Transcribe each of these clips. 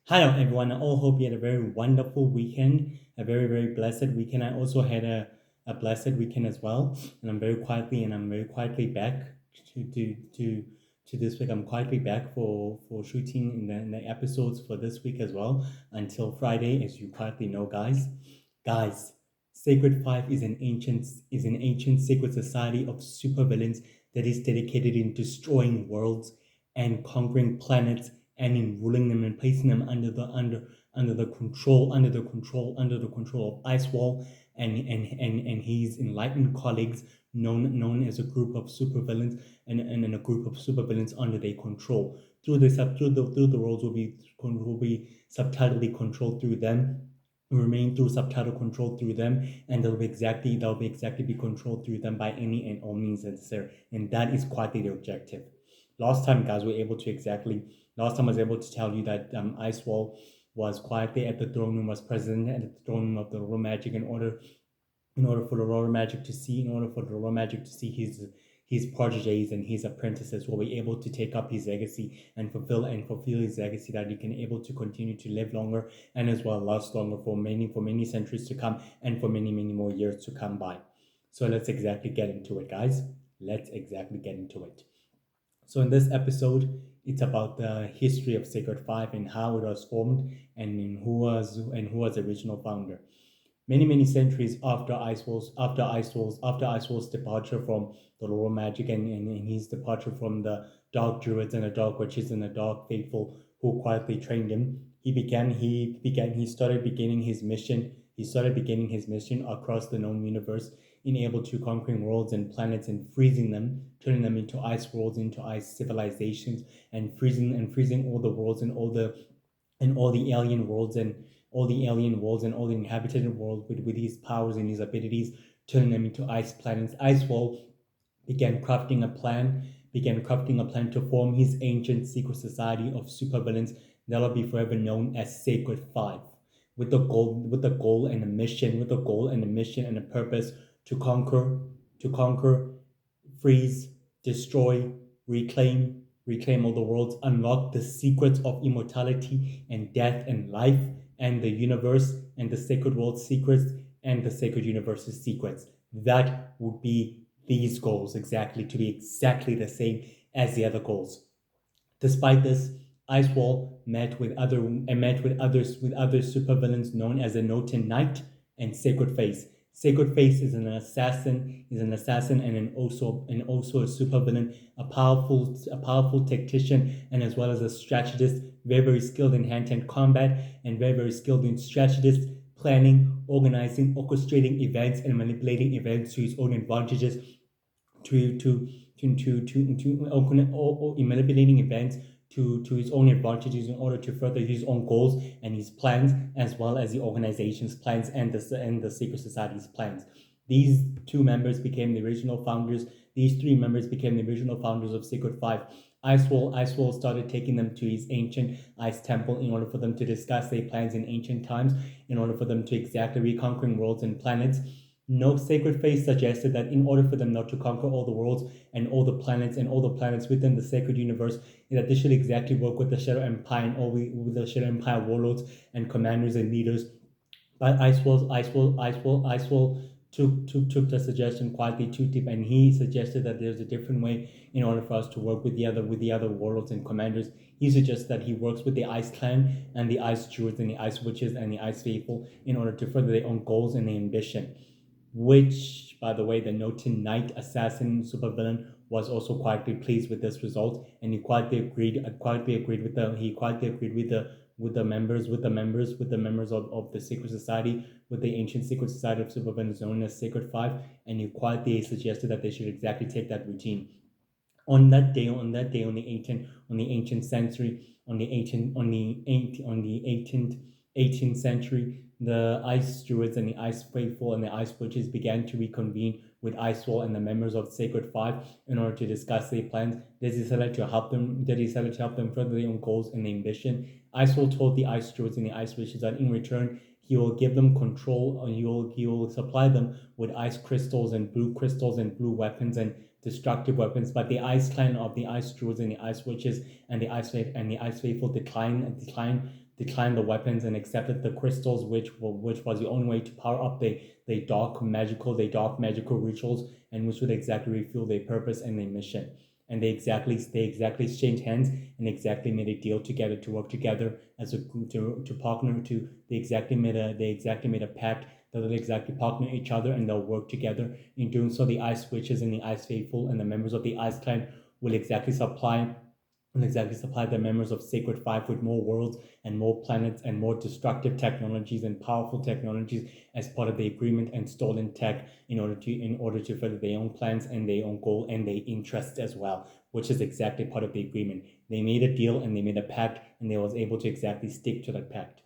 Hello, everyone. I all hope you had a very wonderful weekend, a very, very blessed weekend. I also had a blessed weekend as well, and I'm very quietly back to to to, to this week. I'm quietly back for shooting in the episodes for this week as well until Friday, as you quietly know, guys. Guys, Sacred Five is an ancient secret society of supervillains that is dedicated in destroying worlds and conquering planets and in ruling them and placing them under the control of Icewall and his enlightened colleagues known as a group of supervillains and a group of supervillains under their control. Through the roles will be subtitly controlled through them, remain through subtitle control through them, and they'll be exactly be controlled through them by any and all means necessary. And that is quite the objective. Last time, guys, we were able to exactly. Last time I was able to tell you that Icewall was quietly at the throne room, was present at the throne room of the Royal Magic in order for the Royal Magic to see, in order for the Royal Magic to see his protégés and his apprentices will be able to take up his legacy and fulfill his legacy, that he can able to continue to live longer and as well last longer for many centuries to come and for many more years to come by. So let's exactly get into it, guys. Let's exactly get into it. So in this episode, it's about the history of Sacred Five and how it was formed and who was the original founder. Many centuries after Icewall's departure from the Laurel Magic and his departure from the Dark Druids and the Dark Witches and the Dark Faithful who quietly trained him, he started beginning his mission across the known universe, in able to conquering worlds and planets and freezing them, turning them into ice worlds, into ice civilizations, and freezing all the worlds and all the alien worlds and all the inhabited world with his powers and his abilities, turning them into ice planets. Icewall began crafting a plan to form his ancient secret society of supervillains that will be forever known as Sacred Five, with the goal and a purpose to conquer, freeze, destroy, reclaim all the worlds, unlock the secrets of immortality and death and life, and the universe and the sacred world secrets and the sacred universe's secrets. That would be these goals, exactly to be exactly the same as the other goals. Despite this, Icewall met with other supervillains known as the Noten Knight and Sacred Face. Sacred Face is an assassin and also a supervillain, a powerful tactician, and as well as a strategist, very skilled in hand-to-hand combat and very skilled in strategist planning, organizing, orchestrating events, and manipulating events to his own advantages, to manipulating events to his own advantages in order to further his own goals and his plans, as well as the organization's plans and the secret society's plans. These two members became the original founders. These three members became the original founders of Secret Five. Icewall started taking them to his ancient ice temple in order for them to discuss their plans in ancient times, in order for them to exactly reconquering worlds and planets. No, Sacred Face suggested that in order for them not to conquer all the worlds and all the planets within the sacred universe, that they should exactly work with the Shadow Empire and all with the Shadow Empire warlords and commanders and leaders. But Icewall took the suggestion quietly too deep, and he suggested that there's a different way in order for us to work with the other warlords and commanders. He suggests that he works with the Ice Clan and the Ice Druids and the Ice Witches and the Ice Faithful in order to further their own goals and their ambition, which, by the way, the Noten Knight assassin supervillain was also quietly pleased with this result, and he quietly agreed with the members of the secret society, with the ancient secret society of supervillains known as Sacred Five, and he quietly suggested that they should exactly take that routine. On the 18th century, the Ice Druids and the Ice Faithful and the Ice Witches began to reconvene with Icewall and the members of Sacred Five in order to discuss their plans. They decided to help them further their own goals and ambition. Icewall told the Ice Druids and the Ice Witches that in return he will give them control, and he will supply them with ice crystals and blue weapons and destructive weapons. But the Ice Clan of the Ice Druids and the Ice Witches and the Ice Faithful declined declined the weapons and accepted the crystals, which was the only way to power up the dark magical rituals, and which would exactly refuel their purpose and their mission. And they exactly exchanged hands and exactly made a deal together to work together as a group to partner to they exactly made a pact that they'll exactly partner each other and they'll work together. In doing so, the Ice Witches and the Ice Faithful and the members of the Ice Clan will exactly supply the members of Sacred Five with more worlds and more planets and more destructive technologies and powerful technologies as part of the agreement, and stolen tech in order to further their own plans and their own goal and their interests as well, which is exactly part of the agreement. They made a deal and they made a pact, and they was able to exactly stick to that pact.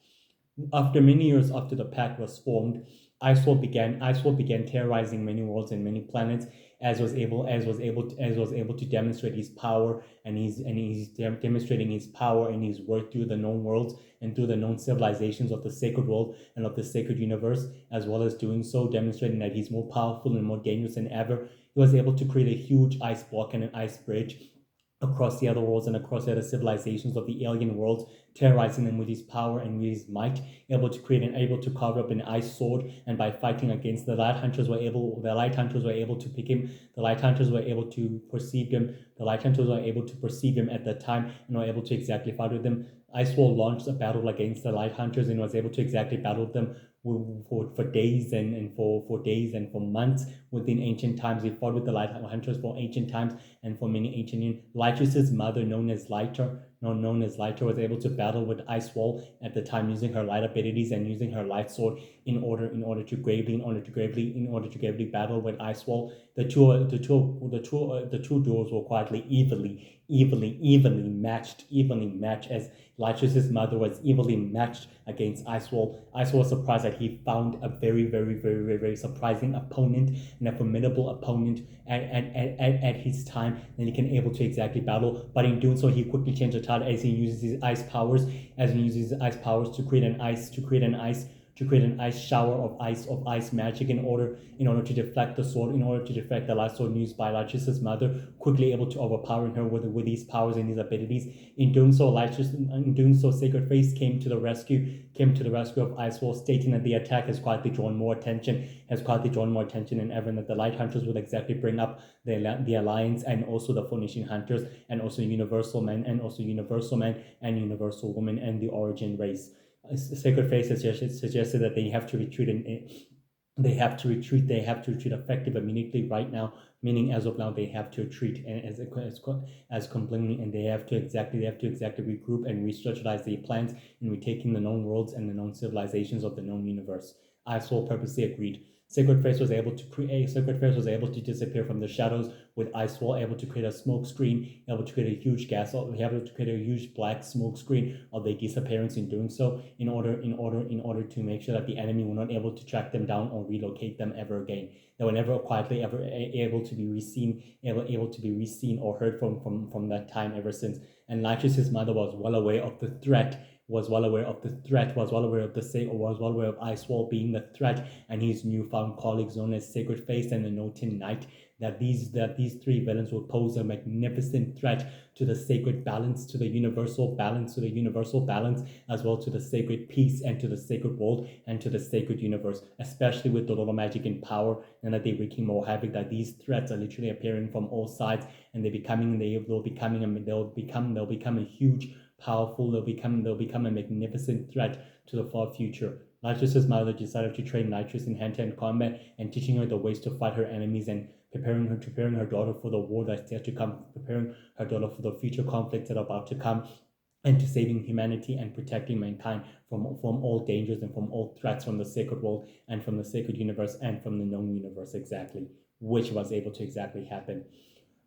After many years after the pact was formed, Iceworld began terrorizing many worlds and many planets, as was able to demonstrate his power, and he's demonstrating his power and his worth through the known worlds and through the known civilizations of the sacred world and of the sacred universe, as well as doing so demonstrating that he's more powerful and more dangerous than ever. He was able to create a huge ice block and an ice bridge across the other worlds and across the other civilizations of the alien worlds, terrorizing them with his power and with his might, able to carve up an ice sword, and by fighting against the light hunters were able to pick him, the light hunters were able to perceive him, at that time and were able to exactly fight with them. Iceworld launched a battle against the light hunters and was able to exactly battle them for days and for months within ancient times. He fought with the light hunters for ancient times and for many ancient years. Lytrus's mother, known as Lytra, was able to battle with Icewall at the time using her light abilities and using her light sword in order to gravely battle with Icewall. The two duels were quietly evenly matched, as Lytrus's mother was evenly matched against Icewall. Icewall was surprised that he found a very, very, very, very, very surprising opponent and a formidable opponent at his time, and he can able to exactly battle. But in doing so, he quickly changed the tide as he uses his ice powers, to create an ice shower of ice magic in order to deflect the sword, in order to deflect the light sword used by Lytrus's mother, quickly able to overpowering her with these powers and these abilities. In doing so, Sacred Face came to the rescue of Icewall, stating that the attack has quietly drawn more attention than ever, and that the Light Hunters would exactly bring up the Alliance and also the Phoenician Hunters and also Universal Men and Universal Women and the Origin race. Sacred Face suggested that they have to retreat effective immediately right now, meaning as of now they have to retreat as completely, and they have to exactly regroup and re-strategize their plans in retaking the known worlds and the known civilizations of the known universe. Icewall purposely agreed. Sacred Face was able to disappear from the shadows, with Icewall able to create a smoke screen, able to create a huge able to create a huge black smoke screen of their disappearance. In doing so, in order to make sure that the enemy were not able to track them down or relocate them ever again. They were never quietly ever able to be reseen or heard from that time ever since. And Lytrus's mother was well aware of the threat, was well aware of Icewall being the threat, and his newfound colleagues known as Sacred Face and the Notin Knight, that these three villains will pose a magnificent threat to the sacred balance, to the universal balance, as well to the sacred peace and to the sacred world and to the sacred universe, especially with Dororo magic in power, and that they're wreaking more havoc, that these threats are literally appearing from all sides, and they'll become a huge, powerful, they'll become a magnificent threat to the far future. Lytrus's mother decided to train Lytrus in hand-to-hand combat and teaching her the ways to fight her enemies, and preparing her daughter for the war that's yet to come, preparing her daughter for the future conflicts that are about to come, and to saving humanity and protecting mankind from all dangers and from all threats from the sacred world and from the sacred universe and from the known universe, exactly, which was able to exactly happen.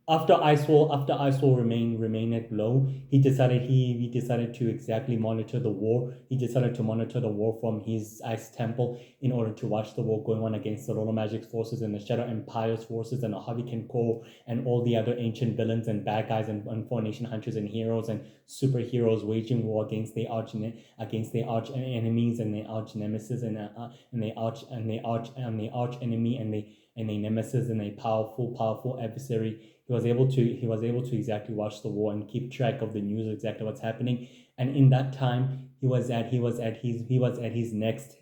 After Icewall remained at low, he decided to exactly monitor the war. He decided to monitor the war from his ice temple in order to watch the war going on against the Dororo Magic's forces and the Shadow Empire's forces and the Hurricane Core and all the other ancient villains and bad guys and Phoenician hunters and heroes and superheroes waging war against their arch enemies and their arch nemesis and their arch enemy and a nemesis and a powerful adversary. He was able to exactly watch the war and keep track of the news, exactly what's happening, And in that time, he was at his next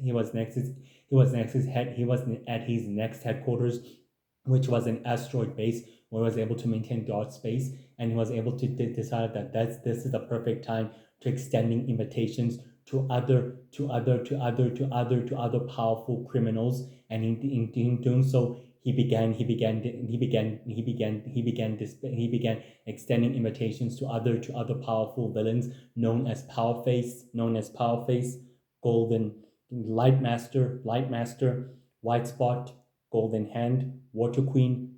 headquarters, which was an asteroid base where he was able to maintain guard space, and he was able to decide that this is the perfect time to extending invitations to other powerful criminals. And in doing so, he began extending invitations to other powerful villains known as Powerface, Golden Light Master, White Spot, Golden Hand, Water Queen,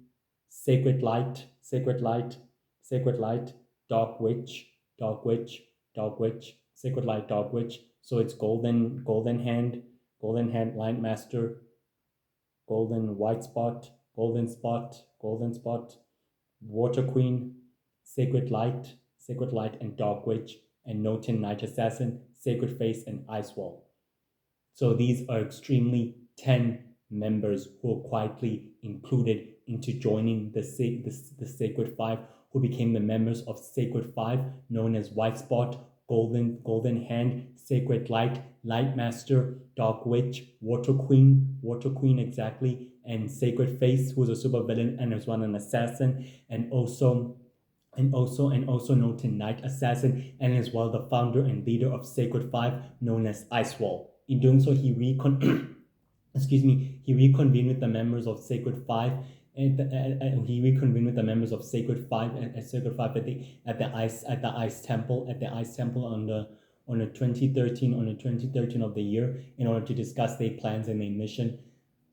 Sacred Light, Dark Witch, Dark Witch, Dark Witch, Sacred Light, Dark Witch. So it's Golden Hand, Light Master, Golden White Spot, Golden Spot, Water Queen, Sacred Light, and Dark Witch, and Noten Night Assassin, Sacred Face, and Ice Wall. So these are extremely 10 members who are quietly included into joining the Sacred Five, who became the members of Sacred Five, known as White Spot, Golden Hand, Sacred Light, Light Master, Dark Witch, Water Queen exactly, and Sacred Face, who's a super villain and is one an assassin, and also Noten Night Assassin, and as well the founder and leader of Sacred Five, known as Icewall. In doing so, he reconvened with the members of Sacred Five. He reconvened with the members of Sacred Five at Sacred Five at the Ice Temple on the 2013 of the year, in order to discuss their plans and their mission.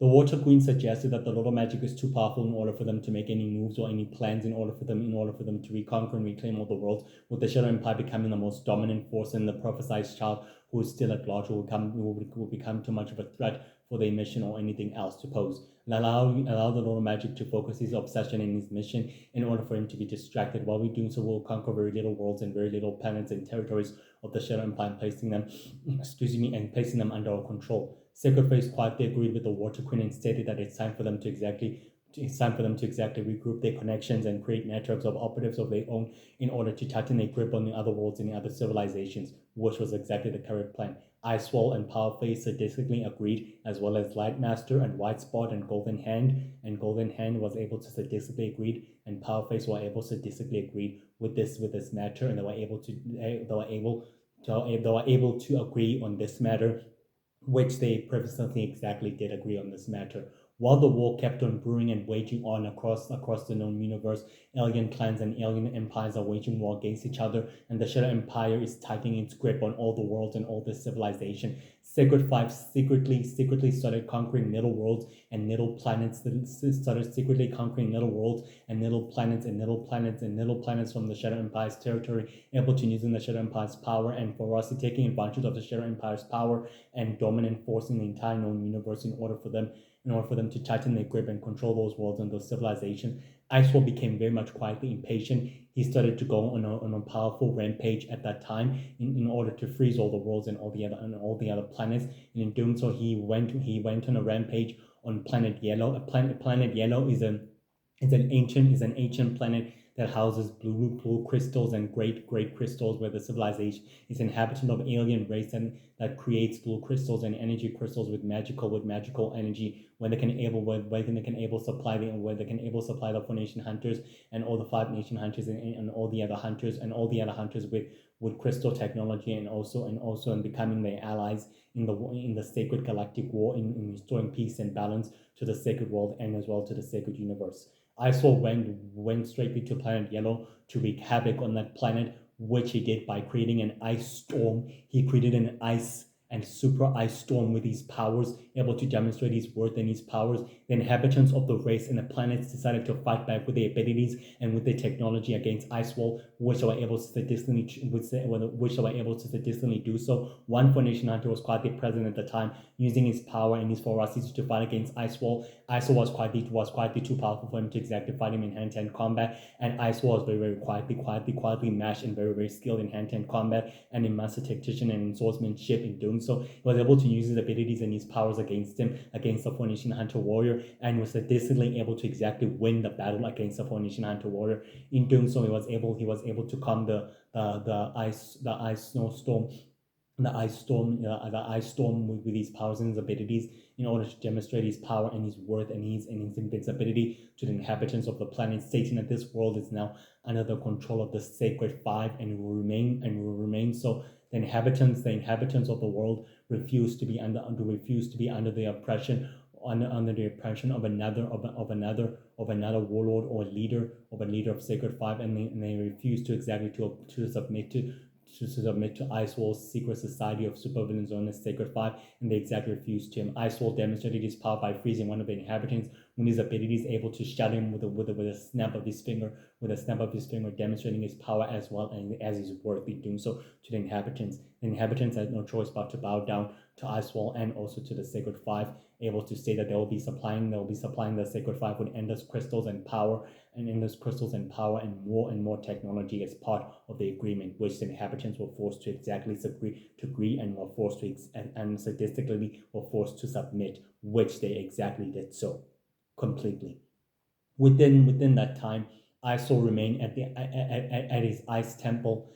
The Water Queen suggested that the Lord of Magic is too powerful in order for them to make any moves or any plans in order for them to reconquer and reclaim all the worlds, with the Shadow Empire becoming the most dominant force, and the prophesied child, who is still at large, will become too much of a threat for their mission or anything else to pose. And allow the Lord of Magic to focus his obsession and his mission in order for him to be distracted. While we doing so, we'll conquer very little worlds and very little planets and territories of the Shadow Empire, placing them under our control. Sacred Face quietly agreed with the Water Queen and stated that it's time for them to exactly regroup their connections and create networks of operatives of their own in order to tighten their grip on the other worlds and the other civilizations, which was exactly the correct plan. Icewall and Powerface sadistically agreed, as well as Lightmaster and White Spot and Golden Hand. And Golden Hand was able to sadistically agree, and Powerface were able to sadistically agree with this matter, and they were able to agree on this matter, which they previously exactly did agree on this matter. While the war kept on brewing and waging on across the known universe, alien clans and alien empires are waging war against each other, and the Shadow Empire is tightening its grip on all the worlds and all this civilization. Sacred Five secretly started conquering little worlds and little planets. Started secretly conquering little worlds and little planets from the Shadow Empire's territory, able to using the Shadow Empire's power and ferocity, taking advantage of the Shadow Empire's power and dominant force in the entire known universe in order for them to tighten their grip and control those worlds and those civilizations. Icewall became very much quietly impatient. He started to go on a powerful rampage at that time in order to freeze all the worlds and all the other planets. And in doing so, he went on a rampage on Planet Yellow. Planet Yellow is an ancient planet that houses blue crystals and great crystals, where the civilization is inhabitant of alien race and that creates blue crystals and energy crystals with magical energy, where they can able supply the 4 nation hunters and all the 5 nation hunters and all the other hunters with crystal technology, and also in becoming their allies in the sacred galactic war, in restoring peace and balance to the sacred world and as well to the sacred universe. Icewall went straight to Planet Yellow to wreak havoc on that planet, which he did by creating an ice storm. He created an ice and super ice storm with his powers, able to demonstrate his worth and his powers. The inhabitants of the race and the planets decided to fight back with their abilities and with their technology against Icewall, which they were able to statistically do so. One 4 nation hunter was quietly present at the time, using his power and his ferocity to fight against Icewall. Icewall was quietly too powerful for him to exactly fight him in hand-to-hand combat, and Icewall was very quietly matched and very skilled in hand-to-hand combat and in master tactician and in swordsmanship. In doing so, he was able to use his abilities and his powers against him, against the Four Nation Hunter Warrior, and was statistically able to exactly win the battle against the Four Nation Hunter Warrior. In doing so, he was able to calm the ice snowstorm, the ice storm with his powers and his abilities, in order to demonstrate his power and his worth and his invincibility to the inhabitants of the planet, stating that this world is now under the control of the Sacred Five and will remain so. The inhabitants of the world refuse to be under the oppression under the oppression of another warlord or leader of Sacred Five, and they refuse to exactly to submit to Icewall's secret society of supervillains known as Sacred Five, and they exactly refused to him. Icewall demonstrated his power by freezing one of the inhabitants, when his ability is able to shatter him with a snap of his finger, demonstrating his power as well and as his worth in doing so to the inhabitants. The inhabitants had no choice but to bow down to Icewall and also to the Sacred Five, able to say that they will be supplying the Sacred Five with endless crystals and power, and more technology as part of the agreement, which the inhabitants were forced to exactly agree and were forced to and statistically were forced to submit, which they exactly did so completely. Within that time, Iso remained at his ice temple,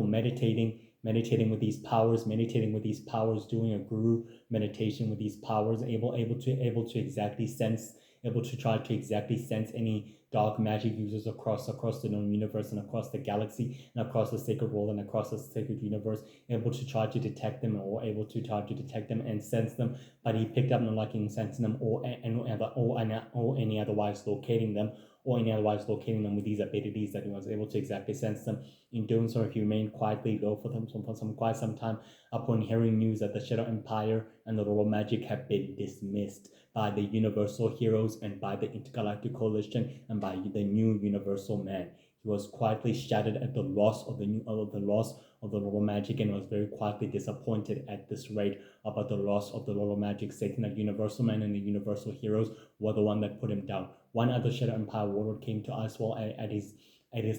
meditating with these powers, doing a guru meditation with these powers, able to exactly sense, able to try to exactly sense any dark magic users across the known universe and across the galaxy and across the sacred world and across the sacred universe, able to try to detect them and sense them, but he picked up not liking sensing them or any otherwise locating them with these abilities that he was able to exactly sense them. In doing so, he remained quietly low for quite some time upon hearing news that the Shadow Empire and the Royal Magic have been dismissed by the Universal Heroes and by the Intergalactic Coalition and by the new Universal Man. He was quietly shattered at the loss of the Royal Magic, and was very quietly disappointed at this rate about the loss of the Royal Magic, stating that Universal Man and the Universal Heroes were the one that put him down. One other Shadow Empire warlord came to Icewall at his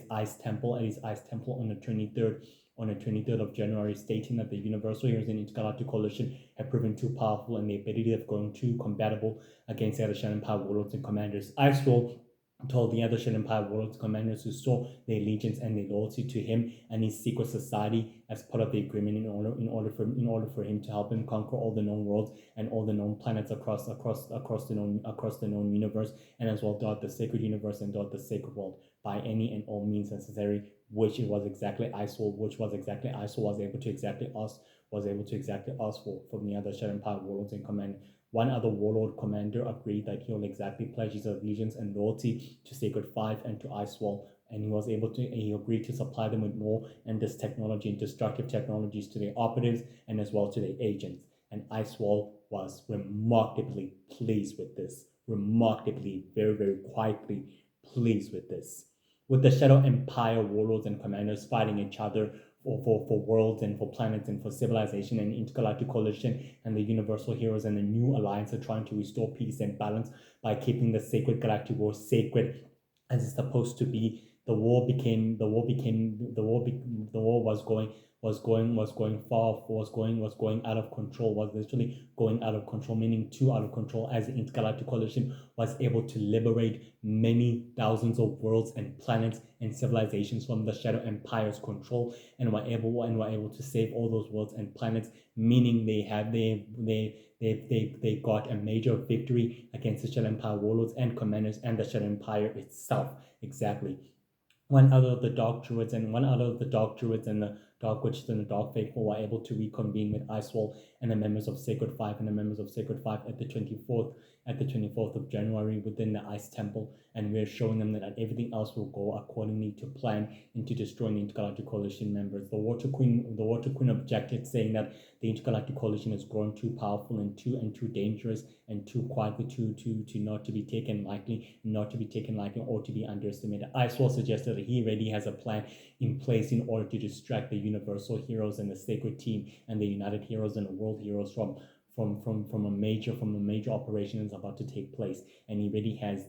ice temple on the 23rd of January, stating that the Universal Heroes and Intergalactic Coalition have proven too powerful and the ability have grown too compatible against the other Shadow Empire warlords and commanders. Icewall told the other Shadow Empire warlords commanders who saw their allegiance and their loyalty to him and his secret society as part of the agreement, in order for him to help him conquer all the known worlds and all the known planets across the known universe, and as well dot the sacred universe and dot the sacred world by any and all means necessary, which was exactly Icewall was able to exactly ask for from the other Shadow Empire warlords in command. One other warlord commander agreed that he will exactly pledge his allegiance and loyalty to Sacred Five and to Icewall, and he agreed to supply them with more and this technology and destructive technologies to their operatives and as well to their agents. And Icewall was remarkably pleased with this, very, very quietly pleased with this. With the Shadow Empire warlords and commanders fighting each other for worlds and for planets and for civilization, and intergalactic coalition and the Universal Heroes and the new alliance are trying to restore peace and balance by keeping the sacred galactic war sacred as it's supposed to be. The war was going out of control, was literally going out of control, meaning too out of control, as the intergalactic coalition was able to liberate many thousands of worlds and planets and civilizations from the Shadow Empire's control, and were able to save all those worlds and planets, meaning they got a major victory against the Shadow Empire warlords and commanders and the Shadow Empire itself. Exactly. One out of the Dark Druids and the Dark Witches and the Dark Faithful were able to reconvene with Icewall and the members of Sacred Five at the 24th of January within the Ice Temple, and we're showing them that everything else will go accordingly to plan into destroying the Intergalactic Coalition members. The Water Queen objected, saying that the Intergalactic Coalition has grown too powerful and too dangerous and too quietly to not to be taken lightly, or to be underestimated. Icewall suggested that he already has a plan in place in order to distract the Universal Heroes and the Sacred Team and the United Heroes and the World Heroes from a major operation that's about to take place, and he already has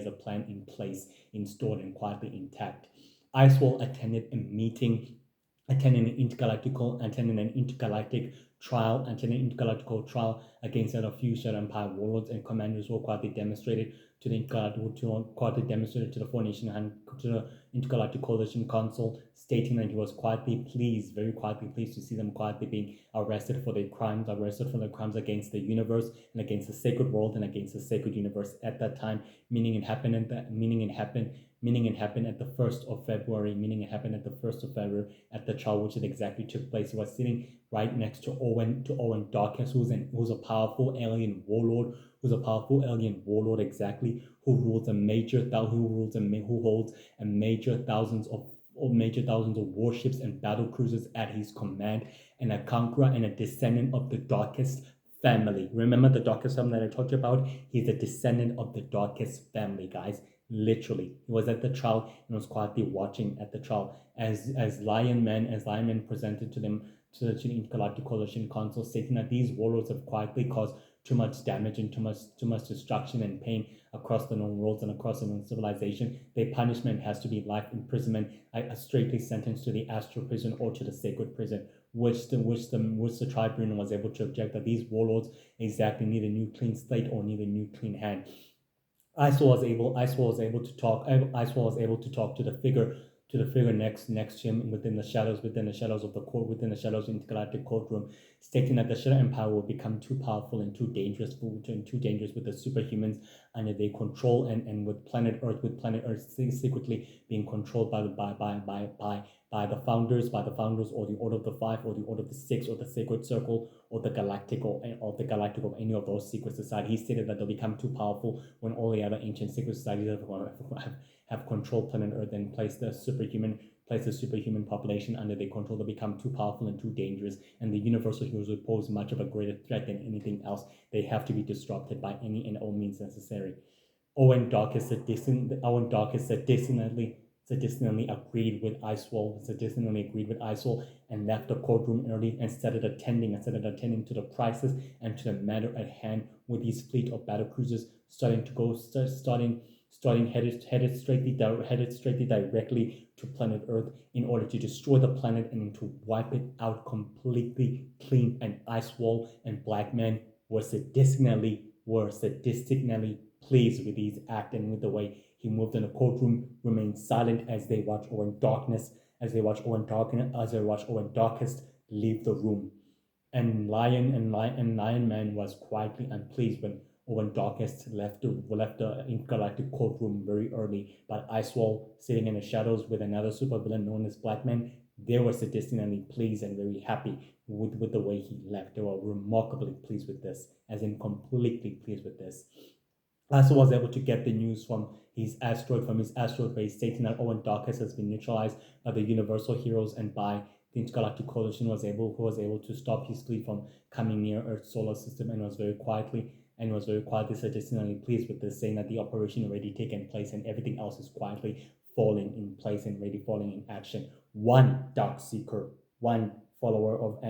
a plan in place, installed and quietly intact. Icewall attended a meeting attending an intergalactical trial against a few Shadow Empire warlords and commanders who quietly demonstrated to the to the Intergalactic Coalition Council, stating that he was quietly pleased, very quietly pleased to see them quietly being arrested for their crimes against the universe and against the sacred world and against the sacred universe at that time, meaning it happened at the 1st of February, at the trial, which it exactly took place. He was sitting right next to Owen Darkest, who's a powerful alien warlord, exactly, who holds a major thousands of warships and battle cruisers at his command, and a conqueror and a descendant of the Darkest family. Remember the Darkest family that I talked about? He's a descendant of the Darkest family, guys. Literally, he was at the trial and was quietly watching at the trial as Lion Man presented to them to the Intergalactic Coalition Council, stating that these warlords have quietly caused too much damage and too much destruction and pain across the known worlds and across the known civilization. Their punishment has to be life imprisonment, a straightly sentenced to the astral prison or to the sacred prison. Which the tribunal was able to object that these warlords exactly need a new clean slate or need a new clean hand. Icewear was able to talk. Icewear was able to talk to the figure next to him within the shadows of the court, within the shadows of the intergalactic courtroom, stating that the Shadow Empire will become too powerful and too dangerous with the superhumans under their control, and with planet Earth secretly being controlled by the founders, or the Order of the Five, or the Order of the Six, or the Sacred Circle, or the Galactic, or any of those secret societies. He stated that they'll become too powerful when all the other ancient secret societies have controlled planet Earth and place the superhuman population under their control. They become too powerful and too dangerous, and the universal heroes will pose much of a greater threat than anything else. They have to be disrupted by any and all means necessary. Owen Darkest traditionally agreed with Icewall and left the courtroom early and started attending to the crisis and to the matter at hand, with his fleet of battle cruisers headed straightly directly to planet Earth in order to destroy the planet and to wipe it out completely clean. And Icewall and Blackman were sadistically pleased with his act and with the way he moved in the courtroom, remained silent as they watch Owen Darkest leave the room. And Lion Man was quietly unpleased when Darkest left the intergalactic courtroom very early. But Icewall, sitting in the shadows with another supervillain known as Blackman, they were sadistically pleased and very happy with the way he left. They were remarkably pleased with this, as in completely pleased with this. Also was able to get the news from his asteroid base, stating that Owen Darkest has been neutralized by the Universal Heroes and by the Intergalactic Coalition, who was able to stop his fleet from coming near Earth's solar system, and was very quietly sadistically pleased with this, saying that the operation already taken place and everything else is quietly falling in place and ready falling in action. One Dark Seeker, one follower of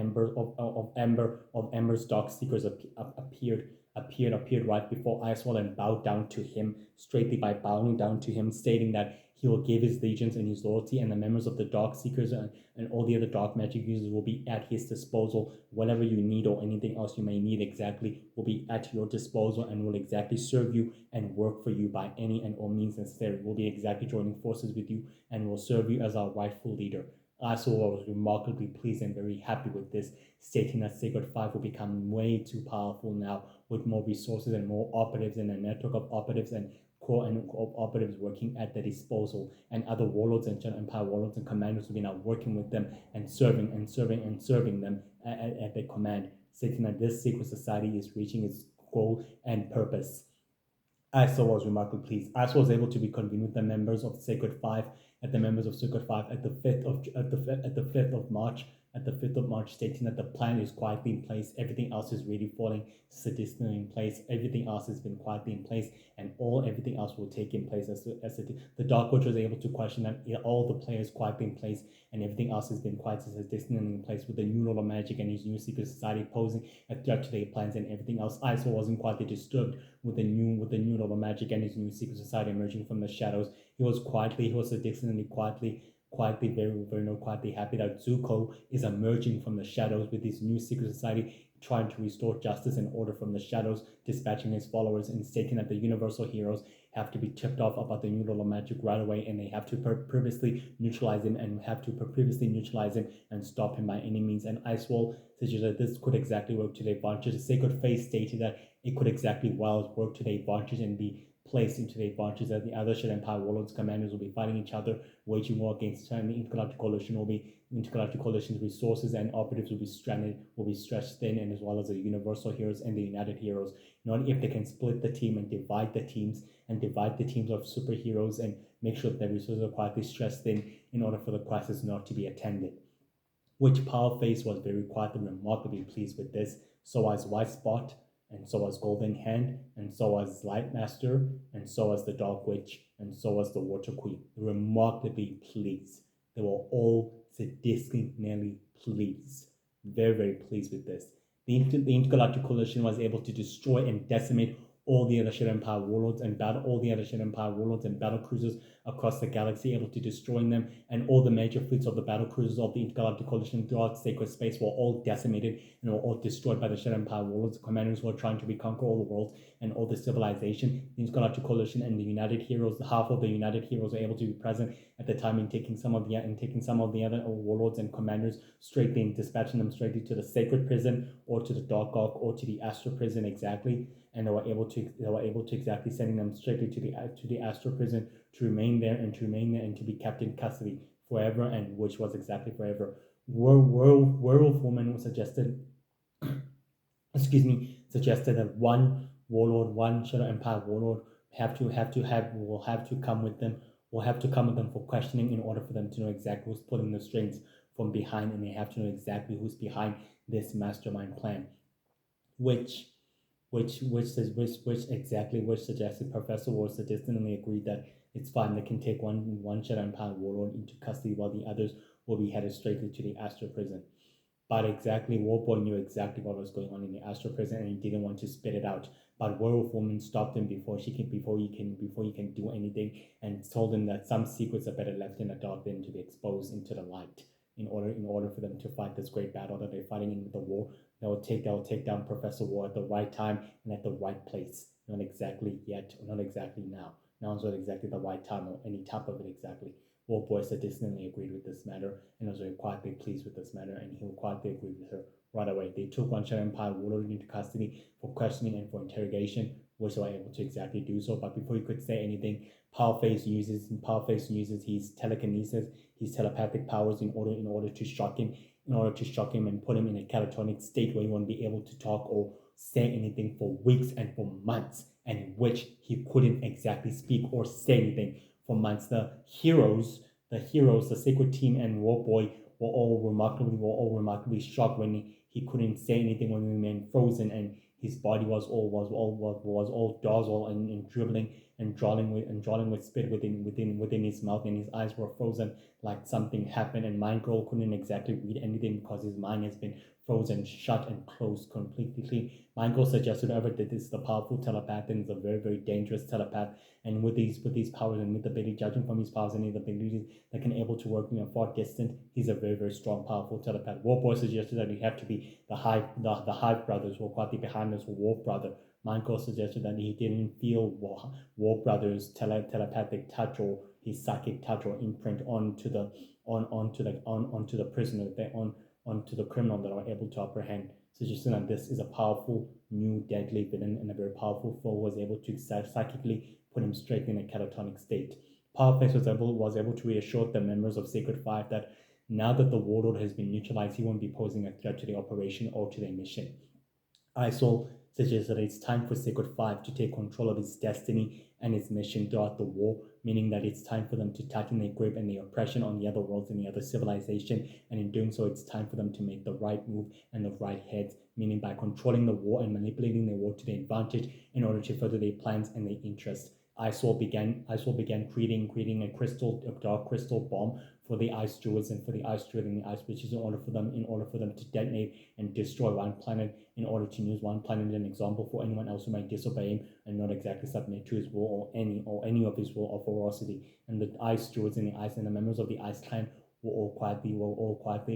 Ember's Dark Seekers appeared right before Icewall and bowed down to him, straightly by bowing down to him, stating that he will give his allegiance and his loyalty, and the members of the Dark Seekers and all the other dark magic users will be at his disposal. Whatever you need or anything else you may need exactly will be at your disposal and will exactly serve you and work for you by any and all means necessary. Will be exactly joining forces with you and will serve you as our rightful leader. Icewall was remarkably pleased and very happy with this, stating that Sacred Five will become way too powerful now, with more resources and more operatives and a network of operatives and core and operatives working at their disposal, and other warlords and Shadow Empire warlords and commanders will be now working with them and serving them at their command, stating that this secret society is reaching its goal and purpose. Asa was remarkably pleased. Asa was able to be convened with the members of Sacred Five at the 5th of March, stating that the plan is quietly in place, everything else is really falling sadistically in place, everything else has been quietly in place, and everything else will take in place the Dark Watch was able to question that all the players quietly in place and everything else has been quite sadistically in place, with the new Lord of Magic and his new secret society posing a threat to their plans and everything else. Iso wasn't quietly disturbed with the new Lord of Magic and his new secret society emerging from the shadows. He was sadistically quietly, quietly happy that Zuko is emerging from the shadows with his new secret society, trying to restore justice and order from the shadows, dispatching his followers, and stating that the universal heroes have to be tipped off about the new little magic right away, and they have to previously neutralize him and have to previously neutralize him and stop him by any means. And Icewall suggested that this could exactly work to their advantage. The Sacred Face stated that it could exactly well work to their advantage and be placed into the advantage that the other Shed Empire warlords commanders will be fighting each other, waging war against China. The Intergalactic Coalition will be Intergalactic Coalition's resources and operatives will be stranded, will be stretched thin, and as well as the Universal Heroes and the United Heroes. Not if they can split the team and divide the teams of superheroes and make sure that the resources are quietly stretched thin in order for the crisis not to be attended. Which Power Face was very quietly remarkably pleased with this. So was White Spot, and so was Golden Hand, and so was Light Master, and so was the Dark Witch, and so was the Water Queen. Remarkably pleased. They were all sadistically pleased. Very, very pleased with this. The Intergalactic Coalition was able to destroy and decimate all the other Shed Empire warlords and battle cruisers across the galaxy, able to destroy them, and all the major fleets of the battle cruisers of the Intergalactic Coalition throughout sacred space were all decimated and were all destroyed by the Shed Empire warlords. The commanders were trying to reconquer all the worlds and all the civilization. The Intergalactic Coalition and the United Heroes, half of the United Heroes, were able to be present at the time in taking some of the other warlords and commanders straightly and dispatching them straightly to the Sacred Prison or to the Dark Ark or to the Astral Prison exactly. And they were able to exactly sending them straightly to the Astral Prison to remain there and to be kept in custody forever, and which was exactly forever. Werewolf Woman suggested suggested that one warlord, one Shadow Empire warlord will have to come with them for questioning in order for them to know exactly who's pulling the strings from behind, and they have to know exactly who's behind this mastermind plan. Which suggested Professor Wars sadistically agreed that it's fine, they can take one Shadow Empire warlord into custody while the others will be headed straightly to the Astral Prison. But exactly, Warboy knew exactly what was going on in the Astral Prison, and he didn't want to spit it out. But Werewolf Woman stopped him before he can do anything, and told him that some secrets are better left in the dark than to be exposed into the light. In order for them to fight this great battle that they're fighting in the war, they'll take down Professor War at the right time and at the right place. Not exactly yet, or not exactly now. Now is not exactly the right time or any type of it exactly. Warboy sadistically agreed with this matter and was very quietly pleased with this matter, and he will quietly agree with her right away. They took one Shadow Empire warlord into custody for questioning and for interrogation, which they were able to exactly do so. But before he could say anything, Powerface uses his telekinesis, his telepathic powers in order to shock him and put him in a catatonic state where he won't be able to talk or say anything for weeks and for months, and in which he couldn't exactly speak or say anything for months. The heroes, the Sacred Team and Warboy were all remarkably shocked when he couldn't say anything, when he remained frozen and his body was all dazzled and dribbling and drawing with spit within his mouth, and his eyes were frozen like something happened. And Mind Girl couldn't exactly read anything because his mind has been frozen shut and closed completely. Mind Girl suggested, however, that this is a powerful telepath and is a very, very dangerous telepath. And with these powers and with the ability, judging from his powers and his abilities that can able to work far distant, he's a very, very strong, powerful telepath. Warboy suggested that he have to be the Hive brothers who are quietly behind this Wolf brother. Mind Girl suggested that he didn't feel Wolf brother's telepathic touch or his psychic touch or imprint onto the prisoner, onto the criminal that are able to apprehend, suggesting that this is a powerful, new, deadly villain, and a very powerful foe was able to psychically put him straight in a catatonic state. Powerface was able to reassure the members of Sacred Five that now that the warlord has been neutralized, he won't be posing a threat to the operation or to their mission. Isol suggested that it's time for Sacred Five to take control of its destiny and its mission throughout the war, meaning that it's time for them to tighten their grip and their oppression on the other worlds and the other civilization, and in doing so, it's time for them to make the right move and the right heads, meaning by controlling the war and manipulating the war to their advantage in order to further their plans and their interests. Isol began creating a dark crystal bomb for the ice druids and for the ice druid and the ice witches in order for them to detonate and destroy one planet, in order to use one planet as an example for anyone else who might disobey him and not exactly submit to his will or any of his will or ferocity. And the ice druids and the members of the ice clan were all quietly,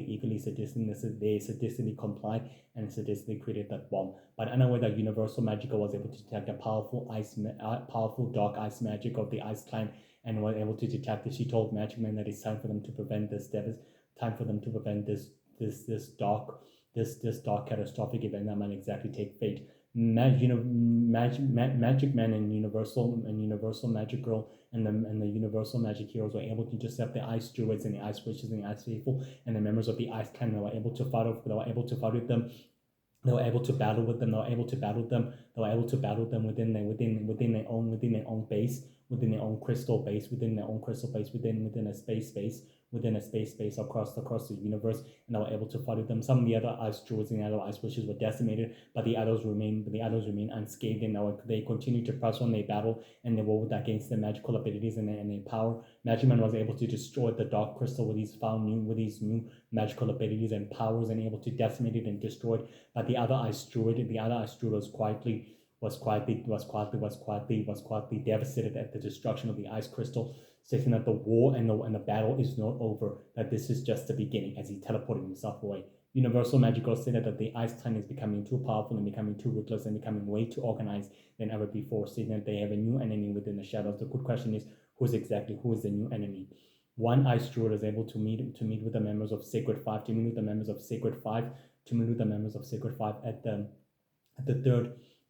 eagerly, sadistically complied and sadistically created that bomb. But unaware that Universal Magica was able to detect the powerful dark ice magic of the Ice Clan, and was able to detect it, she told Magic Man that it's time for them to prevent this dark catastrophic event that might exactly take fate. Magic Man and Universal Magic Girl and the Universal Magic Heroes were able to intercept the Ice Druids and the Ice Witches and the Ice Faithful and the members of the Ice Clan. They were able to fight with them. They were able to battle with them. They were able to battle them within their own base, within their own crystal base, within a space across the universe, and they were able to fight with them. Some of the other ice druids and the other ice witches were decimated, but the others remain unscathed, and they continue to press on their battle and they war against their magical abilities and their power. Magic Man was able to destroy the dark crystal with these new magical abilities and powers, and able to decimate it and destroy it. But the other ice druid was quietly devastated at the destruction of the ice crystal, stating that the war and the battle is not over, that this is just the beginning, as he teleported himself away. Universal Magical stated that the Ice Clan is becoming too powerful and becoming too ruthless and becoming way too organized than ever before, stating that they have a new enemy within the shadows. The good question is, who is the new enemy? One Ice Druid is able to meet with the members of Sacred Five,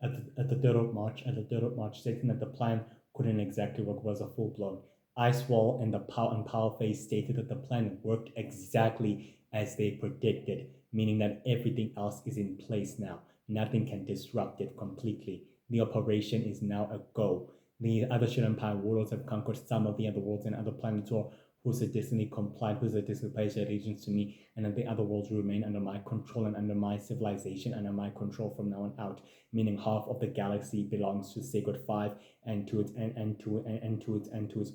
at the 3rd of March, stating that the plan couldn't exactly work, was a full blown. Ice Wall and the Power Phase stated that the plan worked exactly as they predicted, meaning that everything else is in place now. Nothing can disrupt it completely. The operation is now a go. The other Shin Empire warlords have conquered some of the other worlds and other planets, or who sadistically complied, who sadistically pledged their allegiance to me, and that the other worlds remain under my control and under my civilization, under my control from now on out. Meaning half of the galaxy belongs to Sacred Five and to its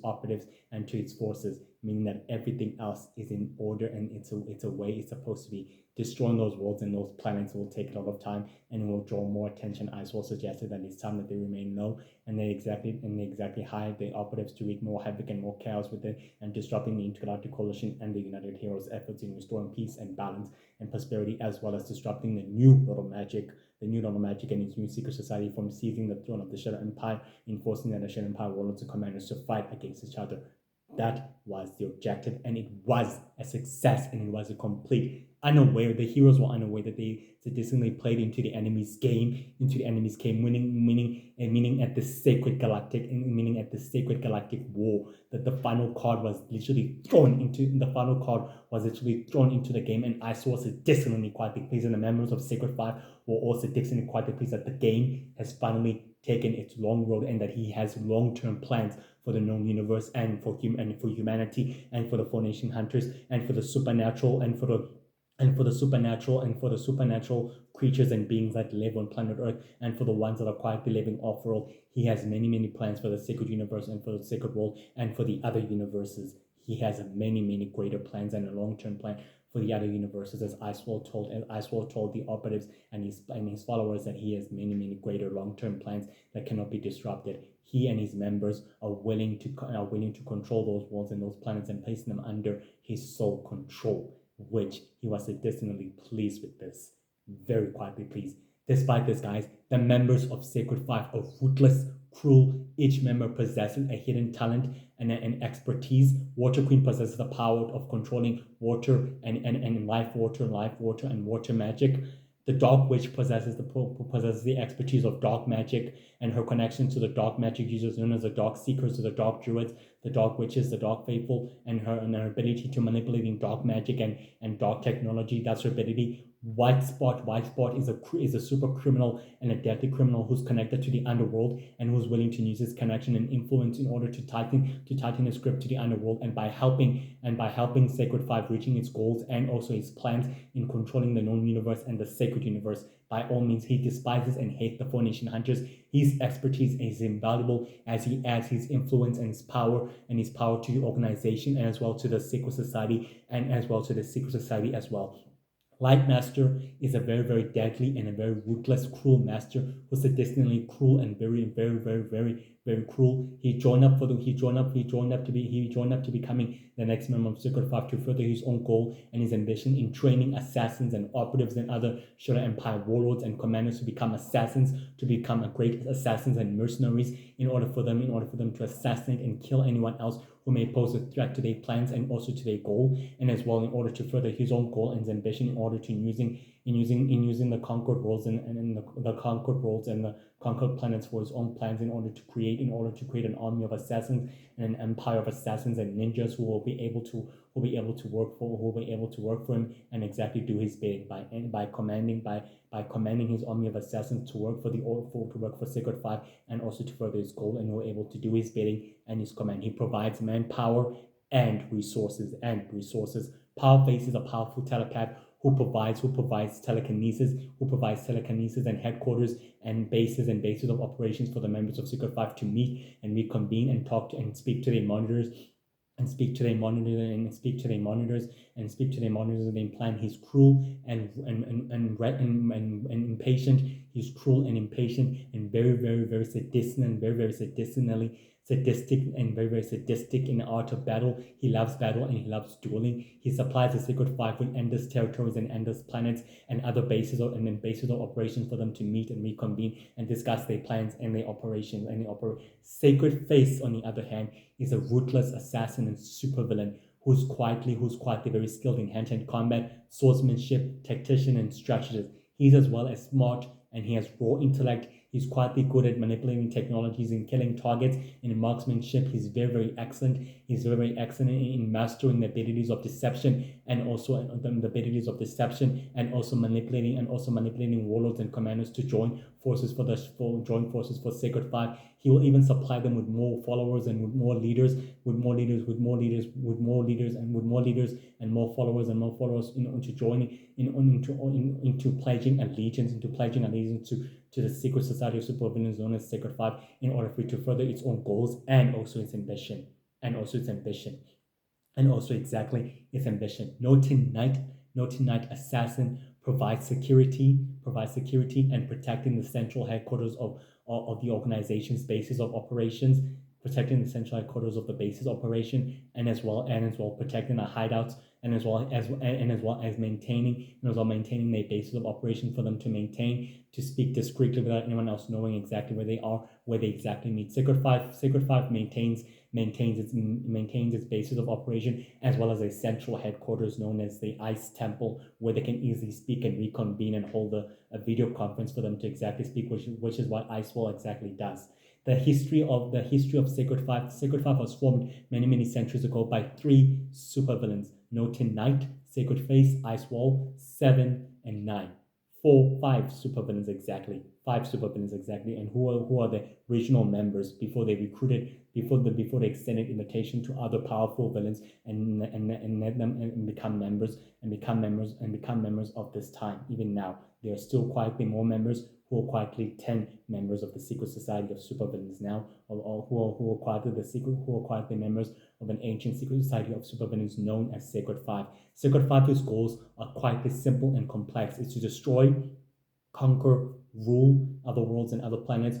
operatives and to its forces. Meaning that everything else is in order and it's a way it's supposed to be. Destroying those worlds and those planets will take a lot of time and it will draw more attention. Iceworld suggested that it's time that they remain low, and they exactly hired the operatives to wreak more havoc and more chaos with it, and disrupting the Intergalactic Coalition and the United Heroes' efforts in restoring peace and balance and prosperity, as well as disrupting the new Little Magic and its new secret society from seizing the throne of the Shadow Empire, enforcing that the Shadow Empire warlords and commanders to fight against each other. That was the objective, and it was a success, and it was a complete the heroes were unaware that they sadistically played into the enemy's game, meaning at the sacred galactic war, that the final card was literally thrown into the game, and Ice was sadistically quietly pleased, and the members of Sacred Five were also sadistically quietly pleased that the game has finally taken its long road, and that he has long-term plans for the known universe and for humanity and for the Four Nation Hunters and for the supernatural creatures and beings that live on planet Earth, and for the ones that are quietly living off-world. He has many plans for the Sacred Universe and for the Sacred World and for the other universes. He has many greater plans and a long-term plan for the other universes, as Iceworld told the operatives and his followers that he has many greater long-term plans that cannot be disrupted. He and his members are willing to control those worlds and those planets and place them under his sole control, which he was sadistically pleased with this. Very quietly pleased. Despite this, guys, the members of Sacred Five are ruthless, cruel. Each member possesses a hidden talent and an expertise. Water Queen possesses the power of controlling water and life water and water magic. The Dark Witch possesses the expertise of dark magic, and her connection to the dark magic users known as the Dark Seekers, to the Dark Druids, the Dark Witches, the Dark Faithful, and her ability to manipulating dark magic and dark technology. That's her ability. White Spot is a super criminal and a deadly criminal who's connected to the underworld and who's willing to use his connection and influence in order to tighten his grip to the underworld, and by helping Sacred Five reaching its goals and also his plans in controlling the known universe and the sacred universe. By all means, he despises and hates the Four Nation Hunters. His expertise is invaluable as he adds his influence and his power to the organization and as well to the secret society and as well to the secret society as well. Light Master is a very, very deadly and a very ruthless, cruel master who's sadistically cruel and very, very, very, very, very cruel. He joined up to becoming the next member of Secret Five to further his own goal and his ambition in training assassins and operatives and other Shadow Empire warlords and commanders to become assassins, to become great assassins and mercenaries in order for them to assassinate and kill anyone else who may pose a threat to their plans and also to their goal, and as well in order to further his own goal and his ambition in order to using the conquered worlds and the conquered worlds and the conquered planets for his own plans in order to create an army of assassins and an empire of assassins and ninjas who will be able to work for him and exactly do his bidding by commanding his army of assassins to work for Sacred Five and also to further his goal, and who are able to do his bidding and his command. He provides manpower and resources. Powerface is a powerful telepath who provides telekinesis and headquarters and bases of operations for the members of Secret Five to meet and reconvene and talk to and speak to their monitors and speak to their monitors and then plan. He's cruel and impatient. He's cruel and impatient and very, very, very sadistic and very, very sadistic in the art of battle. He loves battle and he loves dueling. He supplies the Secret Five with endless territories and endless planets and other bases of operations for them to meet and reconvene and discuss their plans and their operations Sacred Face, on the other hand, is a ruthless assassin and supervillain who's quietly very skilled in hand-to-hand combat, swordsmanship, tactician, and strategist. He's as well as smart and he has raw intellect. He's quietly good at manipulating technologies and killing targets. And in marksmanship, he's very, very excellent. He's very, very excellent in mastering the abilities of deception and also manipulating warlords and commanders to join forces for Sacred Five. He will even supply them with more followers and with more leaders, and more followers into joining into pledging allegiance to the secret society of supervillains known as Sacred Five in order for it to further its own goals and also its ambition. Notin Knight Assassin provides security and protecting the central headquarters of the organization's bases of operations, protecting the central headquarters of the base's operation, and as well protecting the hideouts, and as well as maintaining their bases of operation for them to maintain, to speak discreetly without anyone else knowing exactly where they are, where they exactly meet. Sacred Five maintains its bases of operation as well as a central headquarters known as the Ice Temple, where they can easily speak and reconvene and hold a video conference for them to exactly speak, which is what Icewall exactly does. The history of Sacred Five. Sacred Five was formed many centuries ago by three supervillains: Notin Knight, Sacred Face, Icewall, 7 and 9. 5 supervillains exactly. And who are the original members before they extended invitation to other powerful villains and let them and become members of this time. Even now, there are still quietly more members who are quietly 10 members of the secret society of supervillains now, or who are quietly members of an ancient secret society of supervillains known as Sacred Five. Sacred Five's goals are quietly simple and complex. It's to destroy, conquer, rule other worlds and other planets,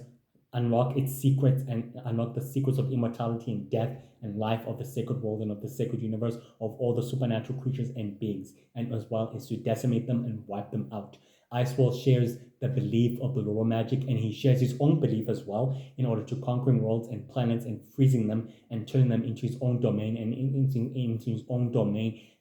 unlock its secrets and unlock the secrets of immortality and death and life of the sacred world and of the sacred universe of all the supernatural creatures and beings, and as well as to decimate them and wipe them out. Icewall shares the belief of the Laurel magic, and he shares his own belief as well in order to conquering worlds and planets and freezing them and turning them into his own domain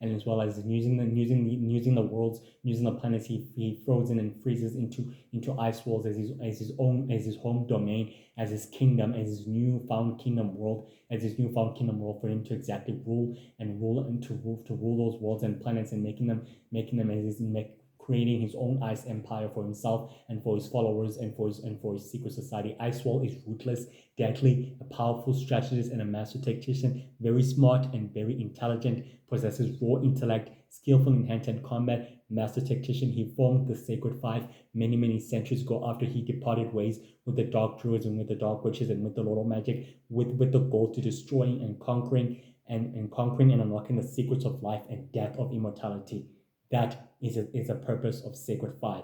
and as well as using the worlds, using the planets he frozen and freezes into ice walls as his home domain, as his kingdom, as his newfound kingdom world for him to exactly rule those worlds and planets and making them creating his own ice empire for himself and for his followers and for his secret society. Ice Wall is ruthless, deadly, a powerful strategist and a master tactician, very smart and very intelligent, possesses raw intellect, skillful in hand-to-hand combat, master tactician. He formed the Sacred Five many centuries ago after he departed ways with the Dark Druids and with the Dark Witches and with the Lord of Magic, with the goal to destroying and conquering and unlocking the secrets of life and death of immortality. That is a purpose of Sacred Five,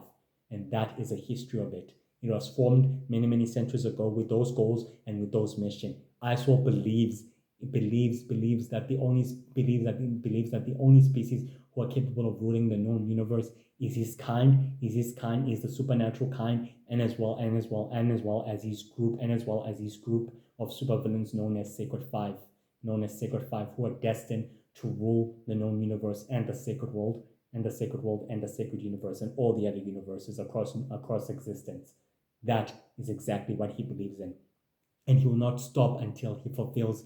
and that is a history of it. It was formed many centuries ago with those goals and with those missions. Icewall believes that the only species who are capable of ruling the known universe is his kind, is the supernatural kind, and as well as his group of supervillains known as Sacred Five, who are destined to rule the known universe and the sacred world and the sacred universe and all the other universes across existence. That is exactly what he believes in. And he will not stop until he fulfills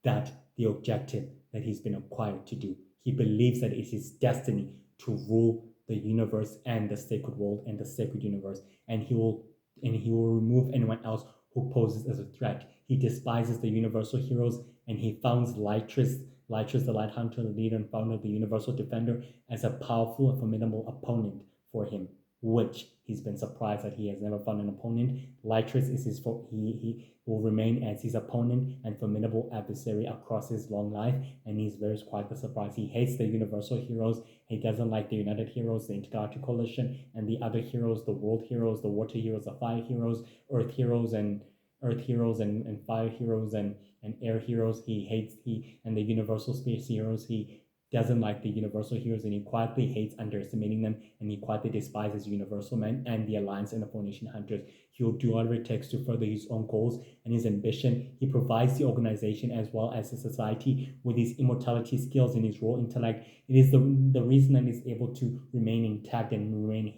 the objective that he's been acquired to do. He believes that it is his destiny to rule the universe and the sacred world and the sacred universe, and he will remove anyone else who poses as a threat. He despises the universal heroes, and he founds Lytris, the Light Hunter, the leader and founder of the Universal Defender, as a powerful and formidable opponent for him, which he's been surprised that he has never found an opponent. Lytris is he will remain as his opponent and formidable adversary across his long life, and he's very quite surprised. He hates the Universal heroes. He doesn't like the United Heroes, the Intergalactic Coalition, and the other heroes, the World Heroes, the Water Heroes, the Fire Heroes, Earth Heroes, and Fire Heroes, and Air Heroes. And the Universal Space Heroes. He doesn't like the Universal heroes, and he quietly hates underestimating them, and he quietly despises Universal Men and the Alliance and the Foundation Hunters. He will do whatever it takes to further his own goals and his ambition. He provides the organization as well as the society with his immortality skills and his raw intellect. It is the reason that he's able to remain intact and remain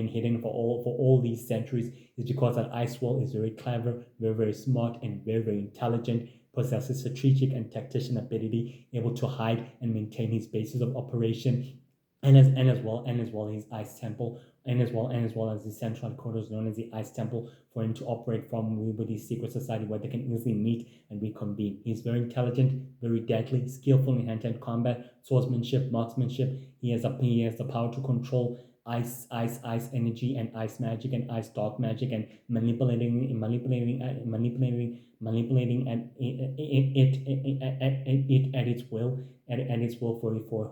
hidden for all these centuries is because that Icewall is very clever, very smart, and very intelligent, possesses strategic and tactician ability, able to hide and maintain his bases of operation, and as well his ice temple, and as well as the central headquarters known as the Ice Temple for him to operate from with his secret society where they can easily meet and reconvene. He's very intelligent, very deadly, skillful in hand-to-hand combat, swordsmanship, marksmanship. He has the power to control ice energy and ice magic and ice dark magic, and manipulating it at its will,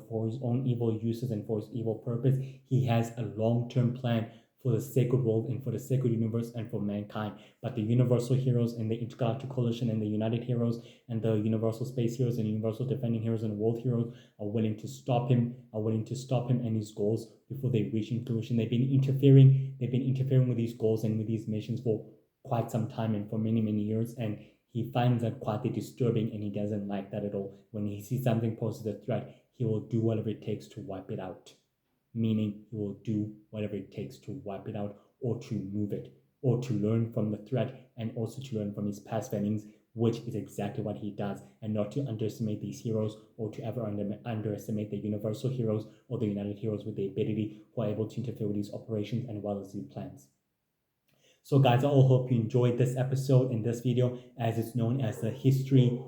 for his own evil uses and for his evil purpose. He has a long-term plan for the sacred world and for the sacred universe and for mankind. But the Universal Heroes and the Intergalactic Coalition and the United Heroes and the Universal Space Heroes and Universal Defending Heroes and World Heroes are willing to stop him and his goals before they reach conclusion. They've been interfering with these goals and with these missions for quite some time and for many years, and he finds that quite disturbing, and he doesn't like that at all. When he sees something poses a threat, he will do whatever it takes to wipe it out. Meaning, he will do whatever it takes to wipe it out or to remove it or to learn from the threat and also to learn from his past failings, which is exactly what he does, and not to underestimate these heroes or to ever underestimate the Universal heroes or the United heroes with the ability who are able to interfere with these operations and well as these plans. So guys, I all hope you enjoyed this episode in this video, as it's known as the history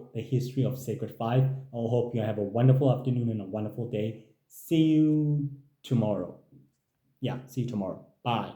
of Sacred Five. I all hope you have a wonderful afternoon and a wonderful day. See you tomorrow. Yeah, see you tomorrow. Bye.